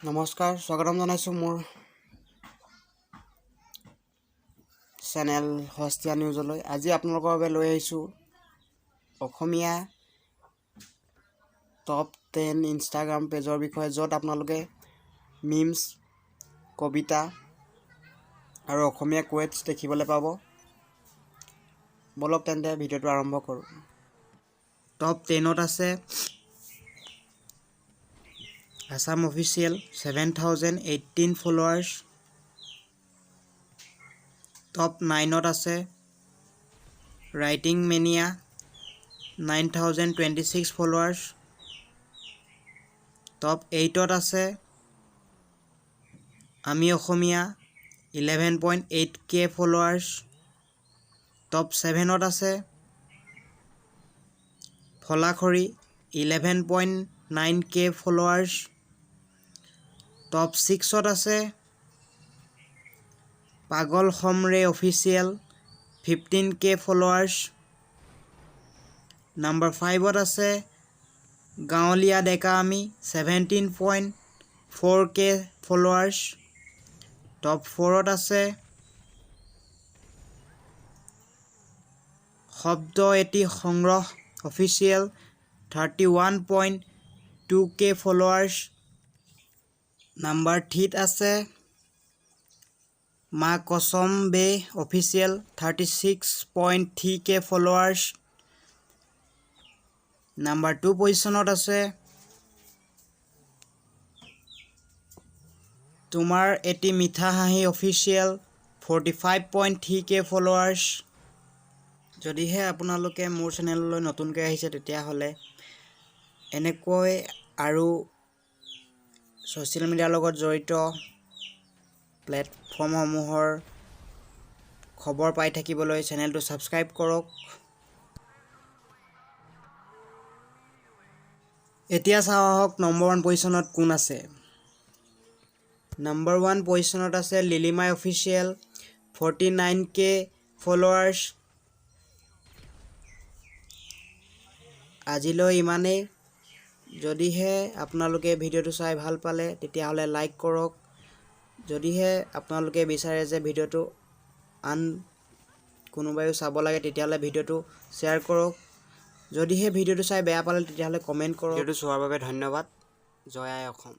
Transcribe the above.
নমস্কাৰ স্বাগতম জনাইছোঁ মোৰ চেনেল হস্তিয়া নিউজলৈ। আজি আপোনালোকৰ বাবে লৈ আহিছোঁ অসমীয়া টপ 10 ইনষ্টাগ্ৰাম পেজৰ বিষয়ে, য'ত আপোনালোকে মিমছ, কবিতা আৰু অসমীয়া কোৱেটছ দেখিবলৈ পাব। বলক তেন্তে ভিডিঅ'টো আৰম্ভ কৰোঁ। টপ 10ত আছে আছাম অফিচিয়েল 7018 ফলোৱাৰ্ছ। টপ 9ত আছে ৰাইটিং মেনিয়া 9026 ফলোৱাৰ্ছ। টপ 8ত আছে আমি অসমীয়া 11.8K ফলোৱাৰ্ছ। টপ 7ত আছে ফলাখৰি 11.9K ফলোৱাৰ্ছ। টপ 6ত আছে পাগল সমৰে অফিচিয়েল 15K ফলোৱাৰ্ছ। নাম্বাৰ 5ত আছে গাঁৱলীয়া ডেকা আমি 17.4K ফলোৱাৰ্ছ। টপ 4ত আছে শব্দ এটি সংগ্ৰহ অফিচিয়েল 31.2K ফলোৱাৰ্ছ। নাম্বাৰ 3ত আছে মা কছম বে অফিচিয়েল 36.3K ফলোৱাৰ্ছ। নাম্বাৰ 2 পজিশ্যনত আছে তোমাৰ এটি মিঠা হাঁহি অফিচিয়েল 45.3K ফলোৱাৰ্ছ। যদিহে আপোনালোকে মোৰ চেনেললৈ নতুনকৈ আহিছে তেতিয়াহ'লে এনেকৈ আৰু ছ'চিয়েল মিডিয়াৰ লগত জড়িত প্লেটফৰ্মসমূহৰ খবৰ পাই থাকিবলৈ চেনেলটো ছাবস্ক্ৰাইব কৰক। এতিয়া চাওঁ আহক নম্বৰ 1 পজিশ্যনত কোন আছে। নম্বৰ 1 পজিশ্যনত আছে লিলিমাই অফিচিয়েল 49K ফলোৱাৰ্ছ। আজিলৈ ইমানেই। যদিহে আপোনালোকে ভিডিঅ'টো চাই ভাল পালে তেতিয়াহ'লে লাইক কৰক। যদিহে আপোনালোকে বিচাৰে যে ভিডিঅ'টো আন কোনোবাইও চাব লাগে তেতিয়াহ'লে ভিডিঅ'টো শ্বেয়াৰ কৰক। যদিহে ভিডিঅ'টো চাই বেয়া পালে তেতিয়াহ'লে কমেণ্ট কৰক। ভিডিঅ'টো চোৱাৰ বাবে ধন্যবাদ। জয় আই অসম।